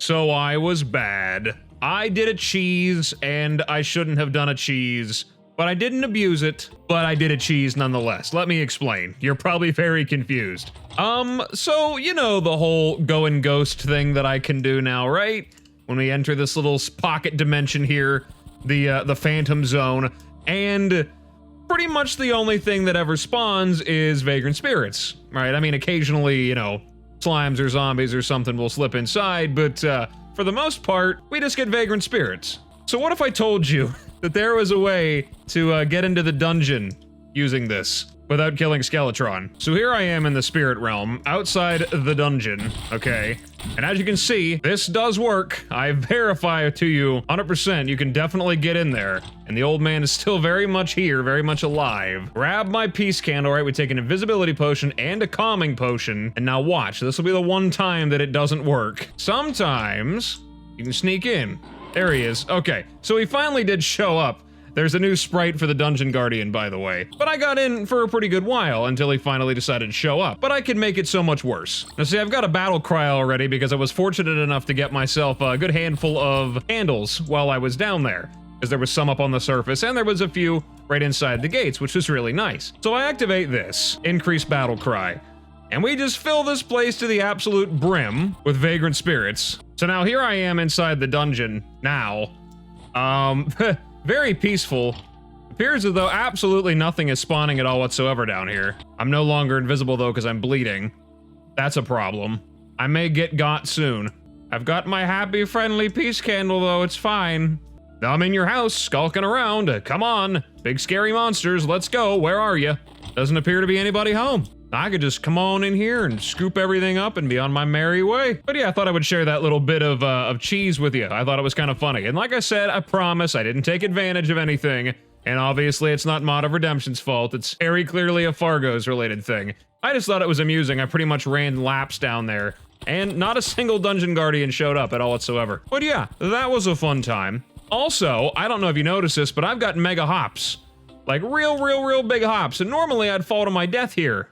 So I was bad. I did a cheese, and I shouldn't have done a cheese, but I didn't abuse it, but I did a cheese nonetheless. Let me explain. You're probably very confused. So, you know the whole go and ghost thing that I can do now, right? When we enter this little pocket dimension here, the phantom zone, and pretty much the only thing that ever spawns is Vagrant Spirits, right? I mean, occasionally, you know, slimes or zombies or something will slip inside, but for the most part, we just get Vagrant Spirits. So what if I told you that there was a way to get into the dungeon using this without killing Skeletron? So here I am in the spirit realm, outside the dungeon, okay? And as you can see, this does work. I verify to you 100%, you can definitely get in there. And the old man is still very much here, very much alive. Grab my peace candle, right? We take an invisibility potion and a calming potion. And now watch, this will be the one time that it doesn't work. Sometimes you can sneak in. There he is. Okay, so he finally did show up. There's a new sprite for the Dungeon Guardian, by the way. But I got in for a pretty good while until he finally decided to show up. But I could make it so much worse. Now see, I've got a battle cry already because I was fortunate enough to get myself a good handful of candles while I was down there. Because there was some up on the surface and there was a few right inside the gates, which was really nice. So I activate this, increase battle cry. And we just fill this place to the absolute brim with Vagrant Spirits. So now here I am inside the dungeon now. Very peaceful. Appears as though absolutely nothing is spawning at all whatsoever down here. I'm no longer invisible though because I'm bleeding. That's a problem. I may get got soon. I've got my happy, friendly peace candle though, it's fine. I'm in your house, skulking around. Come on, big scary monsters, let's go. Where are you? Doesn't appear to be anybody home. I could just come on in here and scoop everything up and be on my merry way. But yeah, I thought I would share that little bit of cheese with you. I thought it was kind of funny. And like I said, I promise I didn't take advantage of anything. And obviously it's not Mod of Redemption's fault. It's very clearly a Fargo's related thing. I just thought it was amusing. I pretty much ran laps down there and not a single Dungeon Guardian showed up at all whatsoever. But yeah, that was a fun time. Also, I don't know if you noticed this, but I've got mega hops. Like real big hops. And normally I'd fall to my death here.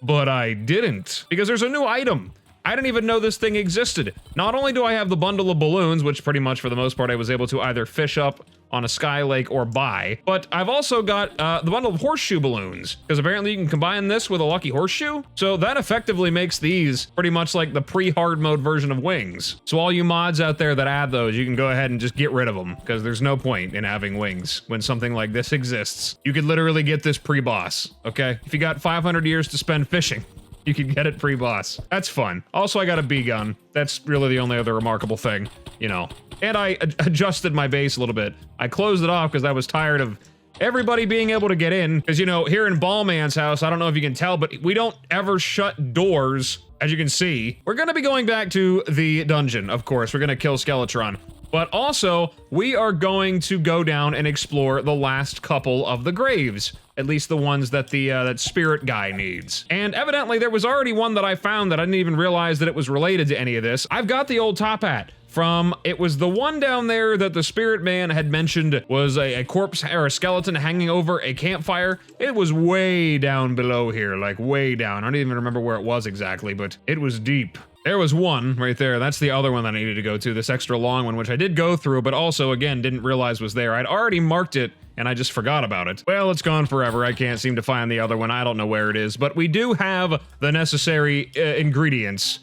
But I didn't, because there's a new item. I didn't even know this thing existed. Not only do I have the bundle of balloons, which pretty much for the most part I was able to either fish up on a sky lake or buy, but I've also got the bundle of horseshoe balloons, because apparently you can combine this with a lucky horseshoe. So that effectively makes these pretty much like the pre-hard mode version of wings. So all you mods out there that add those, you can go ahead and just get rid of them, because there's no point in having wings when something like this exists. You could literally get this pre-boss, okay? If you got 500 years to spend fishing, you can get it pre-boss. That's fun. Also, I got a bee gun. That's really the only other remarkable thing, you know. And I adjusted my base a little bit. I closed it off because I was tired of everybody being able to get in. Because, you know, here in Ballman's house, I don't know if you can tell, but we don't ever shut doors, as you can see. We're going to be going back to the dungeon, of course. We're going to kill Skeletron. But also, we are going to go down and explore the last couple of the graves. At least the ones that that spirit guy needs. And evidently there was already one that I found that I didn't even realize that it was related to any of this. I've got the old top hat from, it was the one down there that the spirit man had mentioned was a corpse or a skeleton hanging over a campfire. It was way down below here, like way down. I don't even remember where it was exactly, but it was deep. There was one right there. That's the other one that I needed to go to, this extra long one, which I did go through, but also, again, didn't realize was there. I'd already marked it, and I just forgot about it. Well, it's gone forever. I can't seem to find the other one. I don't know where it is, but we do have the necessary ingredients.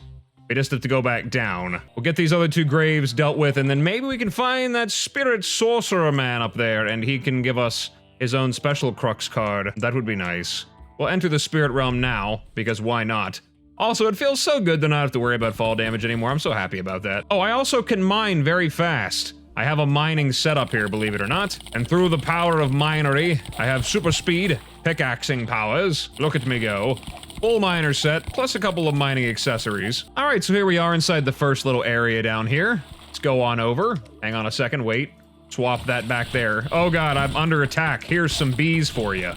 We just have to go back down. We'll get these other two graves dealt with, and then maybe we can find that spirit sorcerer man up there, and he can give us his own special Crux card. That would be nice. We'll enter the spirit realm now, because why not? Also, it feels so good to not have to worry about fall damage anymore. I'm so happy about that. Oh, I also can mine very fast. I have a mining setup here, believe it or not. And through the power of minery, I have super speed, pickaxing powers. Look at me go. Full miner set, plus a couple of mining accessories. All right, so here we are inside the first little area down here. Let's go on over. Hang on a second, wait. Swap that back there. Oh God, I'm under attack. Here's some bees for you.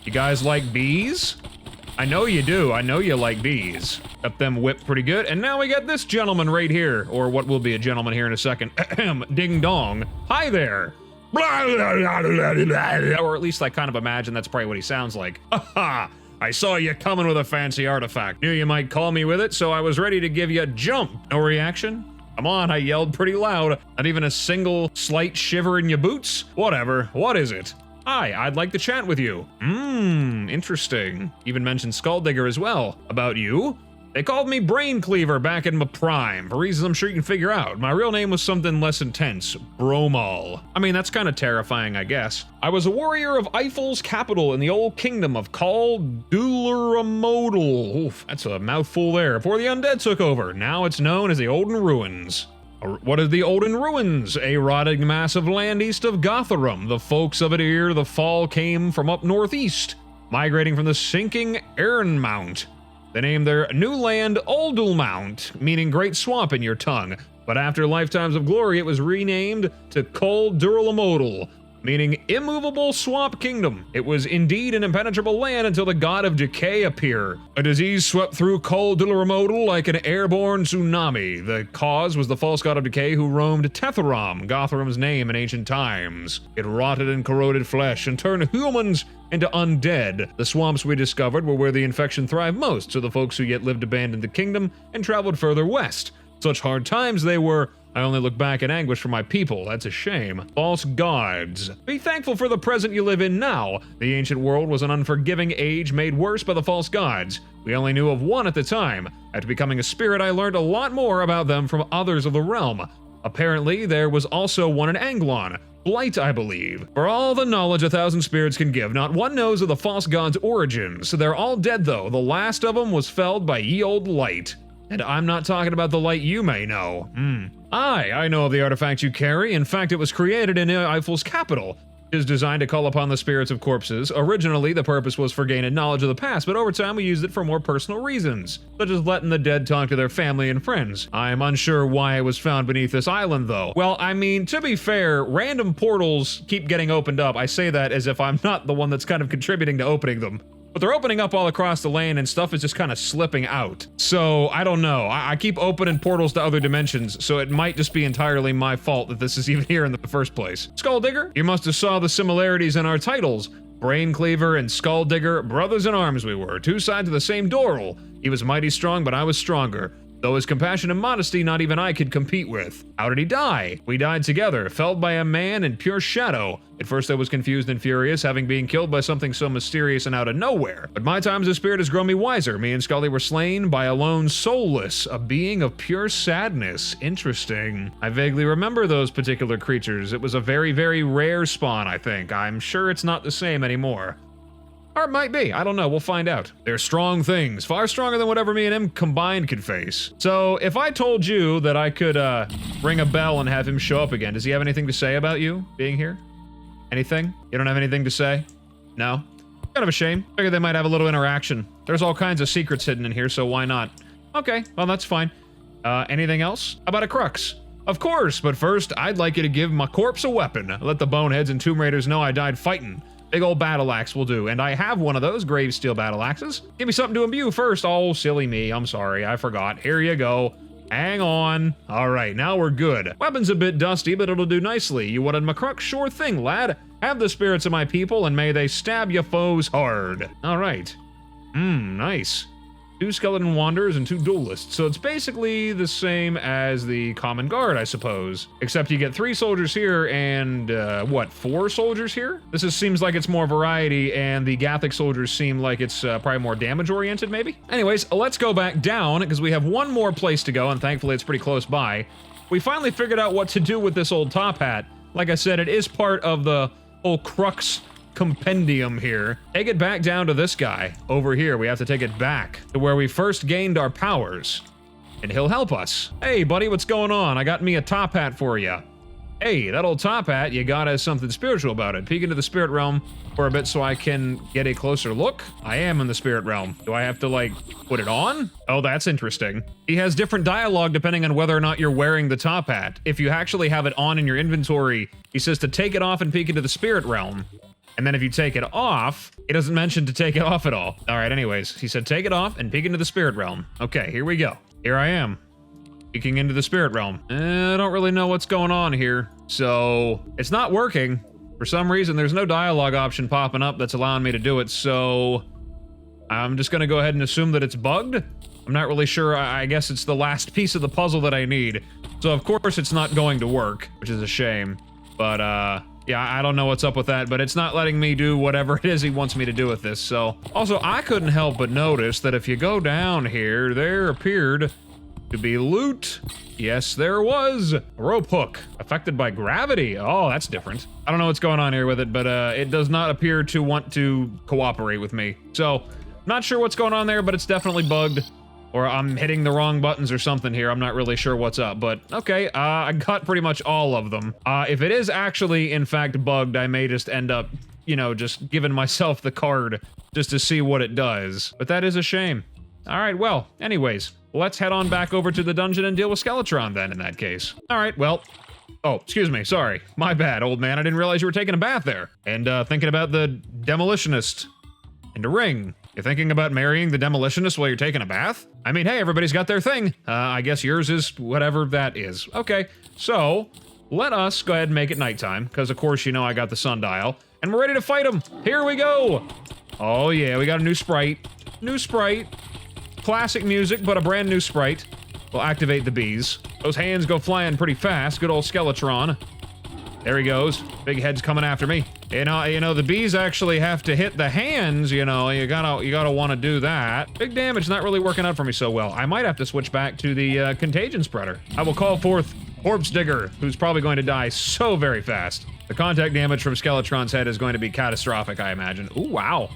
You guys like bees? I know you do. I know you like bees. Got them whipped pretty good. And now we got this gentleman right here, or what will be a gentleman here in a second. Ding dong. Hi there. Or at least I kind of imagine that's probably what he sounds like. Aha! I saw you coming with a fancy artifact. Knew you might call me with it, so I was ready to give you a jump. No reaction? Come on, I yelled pretty loud. Not even a single slight shiver in your boots? Whatever, what is it? Hi, I'd like to chat with you. Interesting. Even mentioned Skulldigger as well. About you? They called me Brain Cleaver back in my prime, for reasons I'm sure you can figure out. My real name was something less intense, Bromal. I mean, that's kind of terrifying, I guess. I was a warrior of Eiffel's capital in the old kingdom of Calabia. Oof, that's a mouthful there, before the undead took over. Now it's known as the Olden Ruins. What are the Olden Ruins? A rotting mass of land east of Gotharum. The folks of it ere the fall came from up northeast, migrating from the sinking Ernmount. They named their new land Oldulmount, meaning Great Swamp in your tongue, but after lifetimes of glory it was renamed to Col Duralamodal, meaning Immovable Swamp Kingdom. It was indeed an impenetrable land until the god of decay appeared. A disease swept through Col Duralamodal like an airborne tsunami. The cause was the false god of decay who roamed Tetharam, Gotham's name in ancient times. It rotted and corroded flesh and turned humans into undead. The swamps we discovered were where the infection thrived most, so the folks who yet lived abandoned the kingdom and traveled further west. Such hard times they were, I only look back in anguish for my people. That's a shame. False gods. Be thankful for the present you live in now. The ancient world was an unforgiving age made worse by the false gods. We only knew of one at the time. After becoming a spirit, I learned a lot more about them from others of the realm. Apparently, there was also one in Anglon. Blight, I believe. For all the knowledge 1,000 spirits can give, not one knows of the false gods' origins. They're all dead though. The last of them was felled by ye old Light. And I'm not talking about the Light you may know. I know of the artifact you carry. In fact, it was created in Eiffel's capital. It is designed to call upon the spirits of corpses. Originally, the purpose was for gaining knowledge of the past, but over time we used it for more personal reasons, such as letting the dead talk to their family and friends. I'm unsure why it was found beneath this island, though. Well, I mean, to be fair, random portals keep getting opened up. I say that as if I'm not the one that's kind of contributing to opening them. But they're opening up all across the land and stuff is just kind of slipping out. So, I don't know. I keep opening portals to other dimensions, so it might just be entirely my fault that this is even here in the first place. Skulldigger, you must have saw the similarities in our titles. Brain Cleaver and Skulldigger, brothers in arms we were, two sides of the same Doral. He was mighty strong, but I was stronger. Though his compassion and modesty not even I could compete with. How did he die? We died together, felled by a man in pure shadow. At first I was confused and furious, having been killed by something so mysterious and out of nowhere. But my times of spirit has grown me wiser. Me and Scully were slain by a lone soulless, a being of pure sadness. Interesting. I vaguely remember those particular creatures. It was a very, very rare spawn, I think. I'm sure it's not the same anymore. Or it might be, I don't know, we'll find out. They're strong things, far stronger than whatever me and him combined could face. So, if I told you that I could ring a bell and have him show up again, does he have anything to say about you being here? Anything? You don't have anything to say? No? Kind of a shame. Figured they might have a little interaction. There's all kinds of secrets hidden in here, so why not? Okay, well that's fine. Anything else? How about a crux? Of course, but first, I'd like you to give my corpse a weapon. Let the boneheads and tomb raiders know I died fighting. Big old battle axe will do, and I have one of those grave steel battle axes. Give me something to imbue first. Oh, silly me, I'm sorry, I forgot. Here you go. Hang on. All right, now we're good. Weapon's a bit dusty, but it'll do nicely. You wanted my crux? Sure thing, lad. Have the spirits of my people, and may they stab your foes hard. All right. Nice. 2 skeleton wanderers and 2 duelists, so it's basically the same as the common guard, I suppose. Except you get 3 soldiers here and, 4 soldiers here? This seems like it's more variety, and the Gathic soldiers seem like it's probably more damage-oriented, maybe? Anyways, let's go back down, because we have one more place to go, and thankfully it's pretty close by. We finally figured out what to do with this old top hat. Like I said, it is part of the whole crux compendium here. Take it back down to this guy. Over here, we have to take it back to where we first gained our powers. And he'll help us. Hey, buddy, what's going on? I got me a top hat for you. Hey, that old top hat you got has something spiritual about it. Peek into the spirit realm for a bit so I can get a closer look. I am in the spirit realm. Do I have to, like, put it on? Oh, that's interesting. He has different dialogue depending on whether or not you're wearing the top hat. If you actually have it on in your inventory, he says to take it off and peek into the spirit realm. And then if you take it off, he doesn't mention to take it off at all. All right, anyways, he said take it off and peek into the spirit realm. Okay, here we go. Here I am, peeking into the spirit realm. I don't really know what's going on here. So, it's not working. For some reason, there's no dialogue option popping up that's allowing me to do it, so... I'm just gonna go ahead and assume that it's bugged. I'm not really sure. I guess it's the last piece of the puzzle that I need. So of course it's not going to work, which is a shame. But yeah, I don't know what's up with that, but it's not letting me do whatever it is he wants me to do with this. So also, I couldn't help but notice that if you go down here, there appeared to be loot. Yes, there was. A rope hook affected by gravity. Oh, that's different. I don't know what's going on here with it, but it does not appear to want to cooperate with me. So, not sure what's going on there, but it's definitely bugged. Or I'm hitting the wrong buttons or something here. I'm not really sure what's up, but okay, I got pretty much all of them. If it is actually, in fact, bugged, I may just end up, you know, just giving myself the card just to see what it does. But that is a shame. All right, well, anyways, let's head on back over to the dungeon and deal with Skeletron then, in that case. All right, well, oh, excuse me, sorry. My bad, old man. I didn't realize you were taking a bath there. And thinking about the demolitionist and a ring. You're thinking about marrying the demolitionist while you're taking a bath? I mean, hey, everybody's got their thing. I guess yours is whatever that is. Okay, so let us go ahead and make it nighttime, because of course you know I got the sundial, and we're ready to fight him. Here we go. Oh yeah, we got a new sprite. New sprite. Classic music, but a brand new sprite. We'll activate the bees. Those hands go flying pretty fast. Good old Skeletron. There he goes. Big head's coming after me. You know, the bees actually have to hit the hands, you know, you gotta want to do that. Big damage not really working out for me so well. I might have to switch back to the contagion spreader. I will call forth Corpse Digger, who's probably going to die so very fast. The contact damage from Skeletron's head is going to be catastrophic, I imagine. Ooh, wow.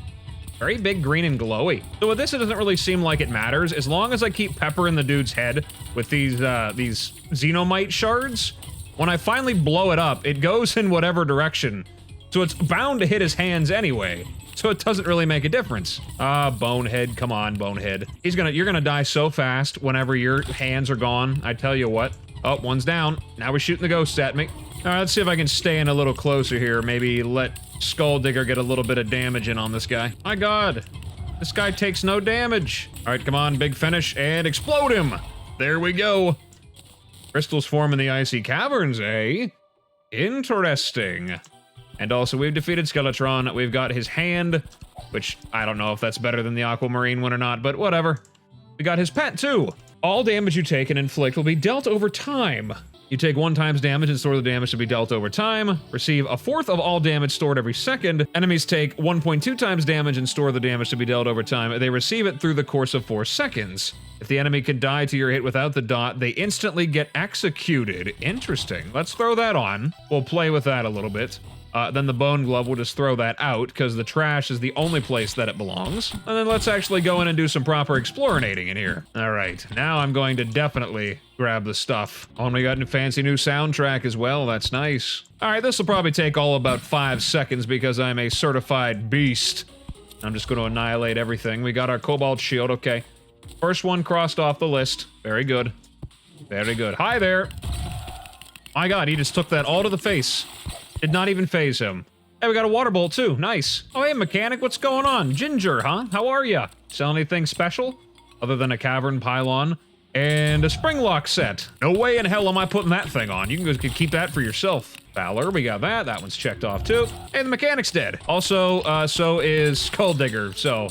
Very big, green, and glowy. So with this, it doesn't really seem like it matters. As long as I keep peppering the dude's head with these xenomite shards, when I finally blow it up, it goes in whatever direction. So it's bound to hit his hands anyway. So it doesn't really make a difference. Bonehead, come on, Bonehead. You're gonna die so fast whenever your hands are gone. I tell you what. Oh, one's down. Now we're shooting the ghosts at me. All right, let's see if I can stay in a little closer here. Maybe let Skull Digger get a little bit of damage in on this guy. My God, this guy takes no damage. All right, come on, big finish, and explode him. There we go. Crystals form in the icy caverns, eh? Interesting. And also, we've defeated Skeletron. We've got his hand, which I don't know if that's better than the aquamarine one or not, but whatever. We got his pet, too. All damage you take and inflict will be dealt over time. You take 1 times damage and store the damage to be dealt over time. Receive 1/4 of all damage stored every second. Enemies take 1.2 times damage and store the damage to be dealt over time. They receive it through the course of 4 seconds. If the enemy can die to your hit without the dot, they instantly get executed. Interesting. Let's throw that on. We'll play with that a little bit. Then the bone glove, will just throw that out, because the trash is the only place that it belongs. And then let's actually go in and do some proper explorinating in here. All right, now I'm going to definitely grab the stuff. Oh, and we got a fancy new soundtrack as well. That's nice. All right, this will probably take all about 5 seconds because I'm a certified beast. I'm just going to annihilate everything. We got our cobalt shield. Okay. First one crossed off the list. Very good. Very good. Hi there. My God, he just took that all to the face. Did not even phase him. Hey, we got a water bolt too. Nice. Oh, hey, mechanic, what's going on? Ginger, huh? How are ya? Sell anything special? Other than a cavern pylon and a spring lock set. No way in hell am I putting that thing on. You can go keep that for yourself. Valor, we got that. That one's checked off too. Hey, the mechanic's dead. Also, so is Skull Digger. So,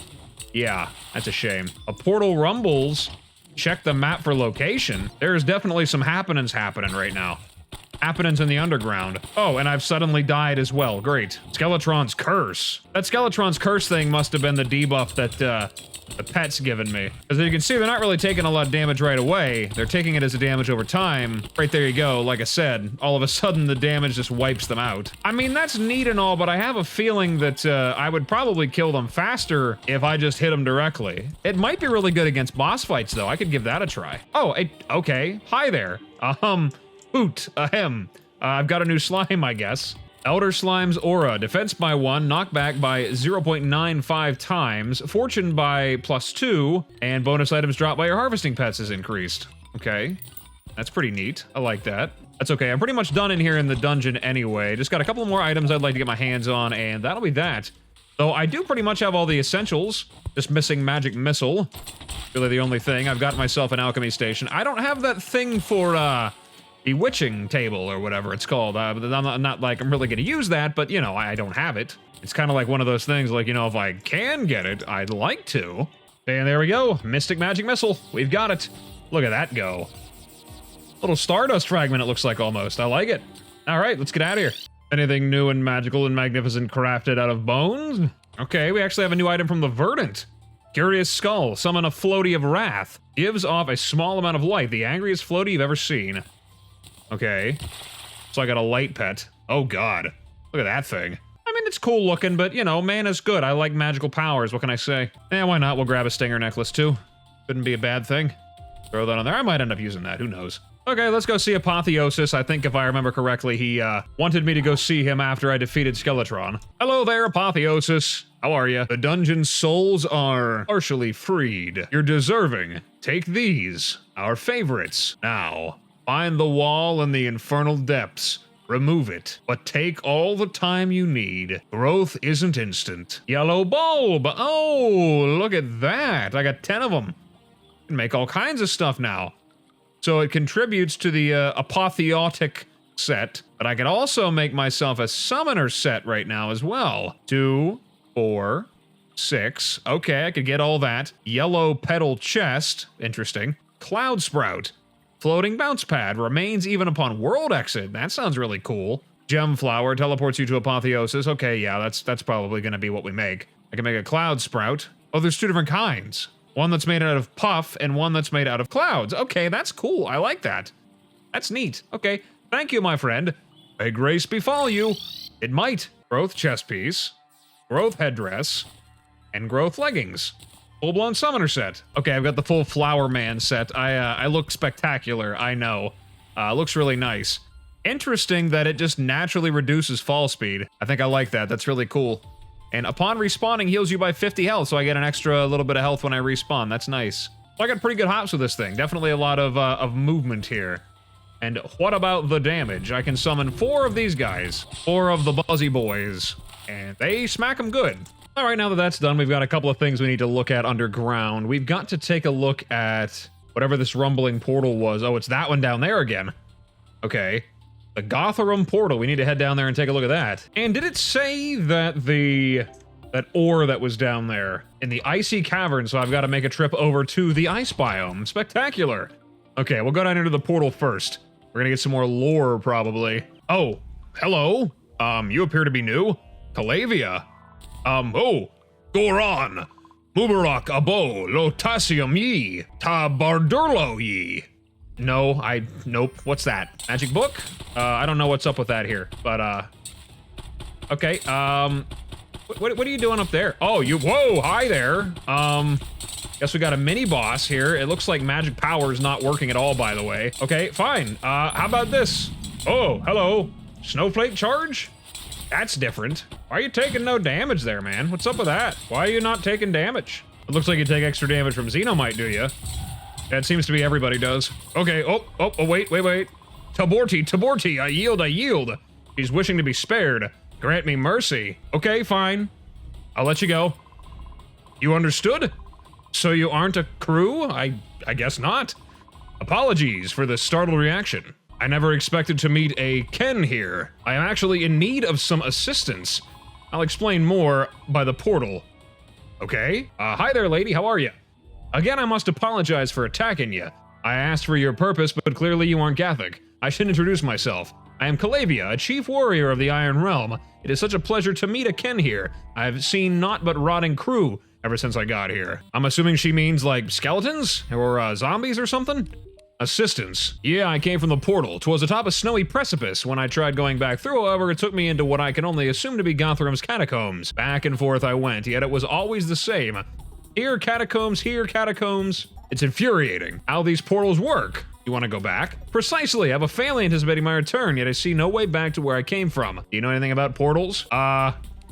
yeah, that's a shame. A portal rumbles. Check the map for location. There's definitely some happenings happening right now. Happenings in the underground. Oh, and I've suddenly died as well. Great. Skeletron's curse. That Skeletron's curse thing must have been the debuff that the pet's given me. As you can see, they're not really taking a lot of damage right away. They're taking it as a damage over time. Right there you go. Like I said, all of a sudden the damage just wipes them out. I mean, that's neat and all, but I have a feeling that I would probably kill them faster if I just hit them directly. It might be really good against boss fights, though. I could give that a try. Oh, okay. Hi there. Hoot, ahem. I've got a new slime, I guess. Elder Slime's Aura. Defense by 1, knockback by 0.95 times, fortune by +2, and bonus items dropped by your harvesting pets is increased. Okay. That's pretty neat. I like that. That's okay. I'm pretty much done in here in the dungeon anyway. Just got a couple more items I'd like to get my hands on, and that'll be that. Though I do pretty much have all the essentials. Just missing Magic Missile. Really the only thing. I've got myself an alchemy station. I don't have that thing for, Bewitching table or whatever it's called. I'm not like I'm really gonna use that, but you know, I don't have it. It's kind of like one of those things, like, you know, if I can get it, I'd like to. And there we go. Mystic Magic Missile. We've got it. Look at that go. Little Stardust fragment, it looks like almost. I like it. All right, let's get out of here. Anything new and magical and magnificent crafted out of bones? Okay, we actually have a new item from the Verdant. Curious Skull. Summon a floaty of wrath. Gives off a small amount of light. The angriest floaty you've ever seen. Okay. So I got a light pet. Oh, God. Look at that thing. I mean, it's cool looking, but, you know, mana's good. I like magical powers. What can I say? Eh, why not? We'll grab a Stinger necklace, too. Couldn't be a bad thing. Throw that on there. I might end up using that. Who knows? Okay, let's go see Apotheosis. I think if I remember correctly, he wanted me to go see him after I defeated Skeletron. Hello there, Apotheosis. How are you? The dungeon's souls are partially freed. You're deserving. Take these, our favorites. Now, find the wall in the infernal depths. Remove it, but take all the time you need. Growth isn't instant. Yellow bulb. Oh, look at that. I got 10 of them. Can make all kinds of stuff now. So it contributes to the apotheotic set, but I can also make myself a summoner set right now as well. 2, 4, 6. Okay, I could get all that. Yellow petal chest. Interesting. Cloud sprout. Floating bounce pad. Remains even upon world exit. That sounds really cool. Gem flower teleports you to Apotheosis. Okay, yeah, that's probably going to be what we make. I can make a cloud sprout. Oh, there's 2 different kinds. One that's made out of puff and one that's made out of clouds. Okay, that's cool. I like that. That's neat. Okay, thank you, my friend. May grace befall you. It might. Growth chest piece, growth headdress, and growth leggings. Full-blown summoner set. Okay, I've got the full Flower Man set. I look spectacular, I know. Looks really nice. Interesting that it just naturally reduces fall speed. I think I like that. That's really cool. And upon respawning, heals you by 50 health, so I get an extra little bit of health when I respawn. That's nice. So I got pretty good hops with this thing. Definitely a lot of movement here. And what about the damage? I can summon 4 of these guys. 4 of the Buzzy Boys. And they smack them good. All right, now that that's done, we've got a couple of things we need to look at underground. We've got to take a look at whatever this rumbling portal was. Oh, it's that one down there again. Okay. The Gotharum portal. We need to head down there and take a look at that. And did it say that that ore that was down there in the icy cavern, so I've got to make a trip over to the ice biome? Spectacular. Okay, we'll go down into the portal first. We're gonna get some more lore, probably. Oh, hello. You appear to be new. Calabia. Oh, Goron. Mubarak abo, lotasium ye, tabardurlo ye. No, nope. What's that? Magic book? I don't know what's up with that here, but, okay, what are you doing up there? Oh, whoa, hi there. Guess we got a mini boss here. It looks like magic power is not working at all, by the way. Okay, fine. How about this? Oh, hello. Snowflake charge? That's different. Why are you taking no damage there, man? What's up with that? Why are you not taking damage? It looks like you take extra damage from Xenomite, do you? That seems to be everybody does. Okay, oh, wait. Taborti, I yield. He's wishing to be spared. Grant me mercy. Okay, fine. I'll let you go. You understood? So you aren't a crew? I guess not. Apologies for the startled reaction. I never expected to meet a Ken here. I am actually in need of some assistance. I'll explain more by the portal. Okay? Hi there, lady. How are you? Again, I must apologize for attacking you. I asked for your purpose, but clearly you aren't Gothic. I should introduce myself. I am Calabia, a chief warrior of the Iron Realm. It is such a pleasure to meet a Ken here. I've seen naught but rotting crew ever since I got here. I'm assuming she means like skeletons or zombies or something? Assistance. Yeah, I came from the portal. 'Twas atop a snowy precipice. When I tried going back through, however, it took me into what I can only assume to be Gotham's catacombs. Back and forth I went, yet it was always the same. Here catacombs, here catacombs. It's infuriating how these portals work. You want to go back? Precisely. I have a family anticipating my return, yet I see no way back to where I came from. Do you know anything about portals?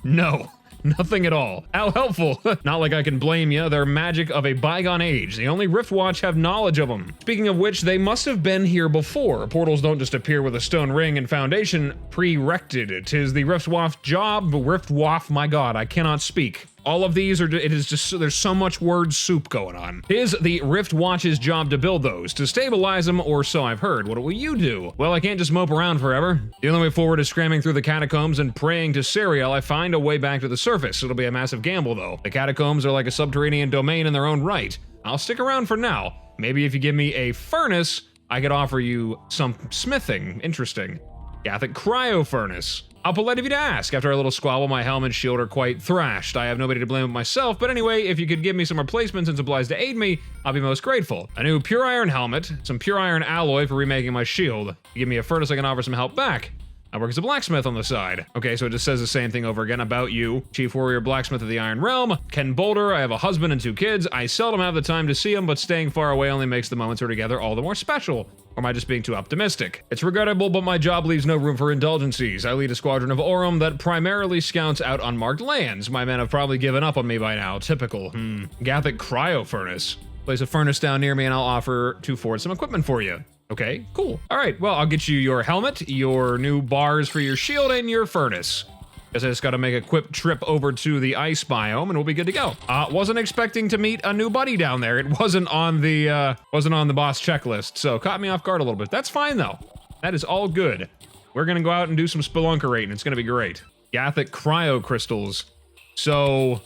No. Nothing at all. How helpful. Not like I can blame you. They're magic of a bygone age. The only Riftwatch have knowledge of them. Speaking of which, they must have been here before. Portals don't just appear with a stone ring and foundation pre-rected. 'Tis the Riftwatch job. Riftwatch, my god, I cannot speak. All of these are, it is just, there's so much word soup going on. It is the Rift Watch's job to build those, to stabilize them, or so I've heard. What will you do? Well, I can't just mope around forever. The only way forward is scramming through the catacombs and praying to Serial I find a way back to the surface. It'll be a massive gamble though. The catacombs are like a subterranean domain in their own right. I'll stick around for now. Maybe if you give me a furnace, I could offer you some smithing. Interesting. Gothic cryo furnace. I'll polite of you to ask. After a little squabble, my helm and shield are quite thrashed. I have nobody to blame but myself, but anyway, if you could give me some replacements and supplies to aid me, I'll be most grateful. A new pure iron helmet, some pure iron alloy for remaking my shield. You give me a furnace, I can offer some help back. I work as a blacksmith on the side. Okay, so it just says the same thing over again about you. Chief Warrior Blacksmith of the Iron Realm. Ken Boulder, I have a husband and 2 kids. I seldom have the time to see them, but staying far away only makes the moments we're together all the more special. Or am I just being too optimistic? It's regrettable, but my job leaves no room for indulgencies. I lead a squadron of Aurum that primarily scouts out unmarked lands. My men have probably given up on me by now. Typical. Gothic cryo furnace. Place a furnace down near me and I'll offer to forward some equipment for you. Okay, cool. All right, well, I'll get you your helmet, your new bars for your shield, and your furnace. Guess I just gotta make a quick trip over to the ice biome and we'll be good to go. Wasn't expecting to meet a new buddy down there. It wasn't on the boss checklist, so caught me off guard a little bit. That's fine though. That is all good. We're gonna go out and do some spelunkerating. It's gonna be great. Gothic cryo crystals. So,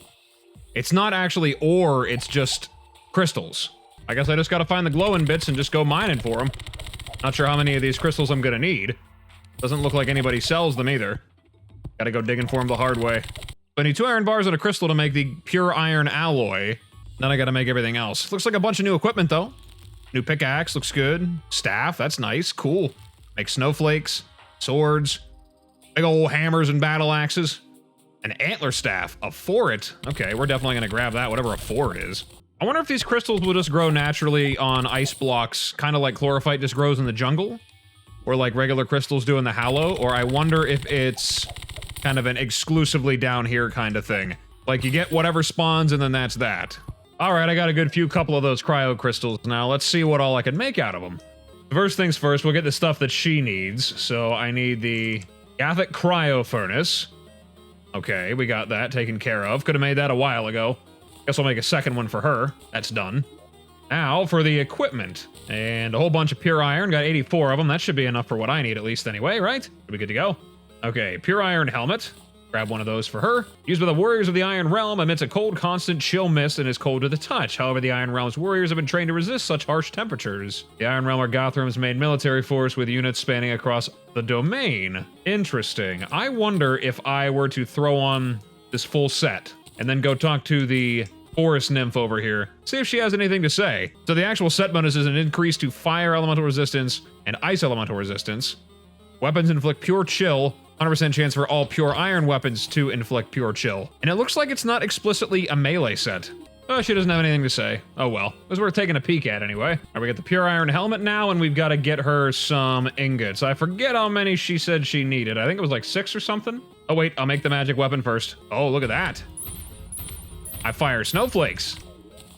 it's not actually ore, it's just crystals. I guess I just gotta find the glowing bits and just go mining for them. Not sure how many of these crystals I'm gonna need. Doesn't look like anybody sells them either. Gotta go digging for them the hard way. I need 2 iron bars and a crystal to make the pure iron alloy. Then I gotta make everything else. Looks like a bunch of new equipment though. New pickaxe, looks good. Staff, that's nice, cool. Make snowflakes, swords, big old hammers and battle axes. An antler staff, a forret. Okay, we're definitely gonna grab that, whatever a forret is. I wonder if these crystals will just grow naturally on ice blocks, kind of like chlorophyte just grows in the jungle, or like regular crystals do in the Hallow, or I wonder if it's kind of an exclusively down here kind of thing. Like you get whatever spawns and then that's that. All right, I got a good couple of those cryo crystals now. Let's see what all I can make out of them. First things first, we'll get the stuff that she needs. So I need the Gothic cryo furnace. Okay, we got that taken care of. Could have made that a while ago. Guess I'll make a second one for her. That's done. Now for the equipment. And a whole bunch of pure iron. Got 84 of them. That should be enough for what I need at least anyway, right? Should be good to go. Okay, pure iron helmet. Grab one of those for her. Used by the warriors of the Iron Realm, emits a cold, constant, chill mist and is cold to the touch. However, the Iron Realm's warriors have been trained to resist such harsh temperatures. The Iron Realm are Gotham's main military force with units spanning across the domain. Interesting. I wonder if I were to throw on this full set and then go talk to the forest nymph over here, see if she has anything to say. So the actual set bonus is an increase to fire elemental resistance and ice elemental resistance. Weapons inflict pure chill, 100% chance for all pure iron weapons to inflict pure chill. And it looks like it's not explicitly a melee set. Oh, she doesn't have anything to say. Oh well, it was worth taking a peek at anyway. All right, we got the pure iron helmet now, and we've got to get her some ingots. I forget how many she said she needed. I think it was like 6 or something. Oh wait, I'll make the magic weapon first. Oh, look at that. I fire snowflakes.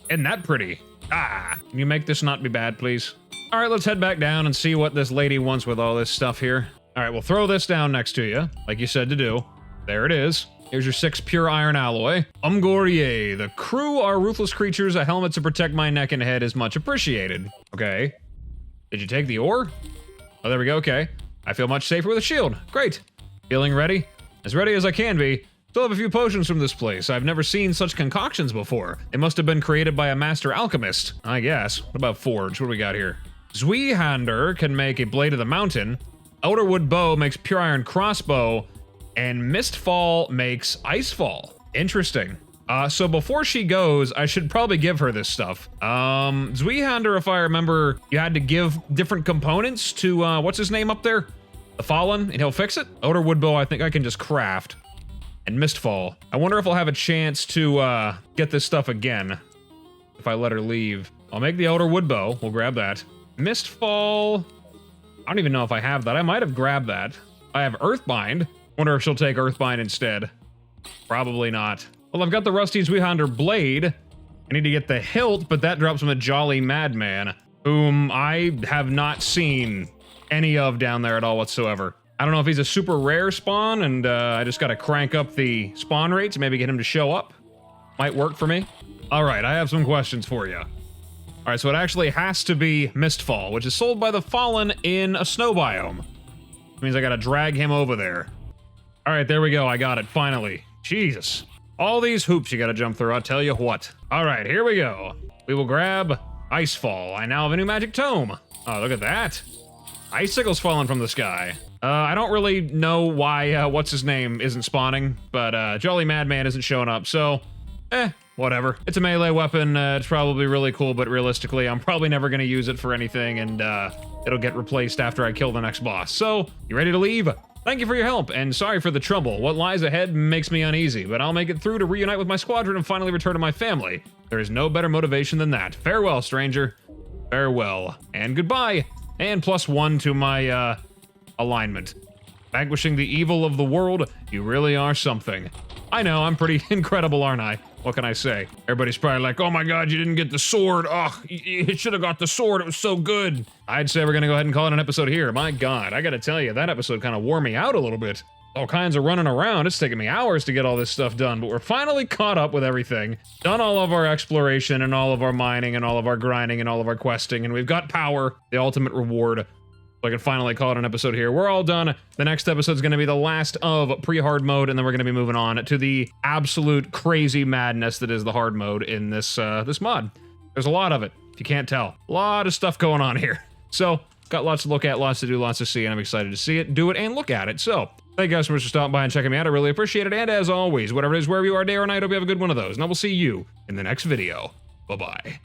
Isn't that pretty? Ah, can you make this not be bad, please? All right, let's head back down and see what this lady wants with all this stuff here. All right, we'll throw this down next to you, like you said to do. There it is. Here's your 6 pure iron alloy. Umgorier, the crew are ruthless creatures. A helmet to protect my neck and head is much appreciated. Okay. Did you take the ore? Oh, there we go, okay. I feel much safer with a shield. Great. Feeling ready? As ready as I can be. Still have a few potions from this place. I've never seen such concoctions before. They must have been created by a master alchemist, I guess. What about forge? What do we got here? Zweihander can make a blade of the mountain. Outerwood bow makes pure iron crossbow. And Mistfall makes Icefall. Interesting. So before she goes, I should probably give her this stuff. Zweihander, if I remember, you had to give different components to, what's his name up there? The Fallen, and he'll fix it? Outerwood bow, I think I can just craft. And Mistfall. I wonder if I'll have a chance to get this stuff again if I let her leave. I'll make the Outer Wood Bow. We'll grab that. Mistfall. I don't even know if I have that. I might have grabbed that. I have Earthbind. Wonder if she'll take Earthbind instead. Probably not. Well, I've got the Rusty Zweihander Blade. I need to get the hilt, but that drops from a Jolly Madman, whom I have not seen any of down there at all whatsoever. I don't know if he's a super rare spawn, and I just gotta crank up the spawn rates, maybe get him to show up. might work for me. All right, I have some questions for you. All right, so it actually has to be Mistfall, which is sold by the Fallen in a snow biome. Which means I gotta drag him over there. All right, there we go. I got it, finally. Jesus. All these hoops you gotta jump through, I'll tell you what. All right, here we go. We will grab Icefall. I now have a new magic tome. Oh, look at that. Icicles falling from the sky. I don't really know why, what's his name isn't spawning, but Jolly Madman isn't showing up, so, whatever. It's a melee weapon, it's probably really cool, but realistically, I'm probably never gonna use it for anything, and it'll get replaced after I kill the next boss. So, you ready to leave? Thank you for your help, and sorry for the trouble. What lies ahead makes me uneasy, but I'll make it through to reunite with my squadron and finally return to my family. There is no better motivation than that. Farewell, stranger. Farewell, and goodbye. And +1 to my, alignment. Vanquishing the evil of the world, you really are something. I know, I'm pretty incredible, aren't I? What can I say? Everybody's probably like, oh my god, you didn't get the sword. Oh, you should have got the sword, it was so good. I'd say we're gonna go ahead and call it an episode here. My god, I gotta tell you, that episode kind of wore me out a little bit. All kinds of running around, it's taken me hours to get all this stuff done, but we're finally caught up with everything. Done all of our exploration and all of our mining and all of our grinding and all of our questing, and we've got power, the ultimate reward. So I can finally call it an episode here. We're all done. The next episode's gonna be the last of pre-hard mode, and then we're gonna be moving on to the absolute crazy madness that is the hard mode in this this mod. There's a lot of it, if you can't tell. A lot of stuff going on here. So, got lots to look at, lots to do, lots to see, and I'm excited to see it, do it, and look at it. So, thank you guys so much for stopping by and checking me out. I really appreciate it, and as always, whatever it is, wherever you are, day or night, hope you have a good one of those, and I will see you in the next video. Bye-bye.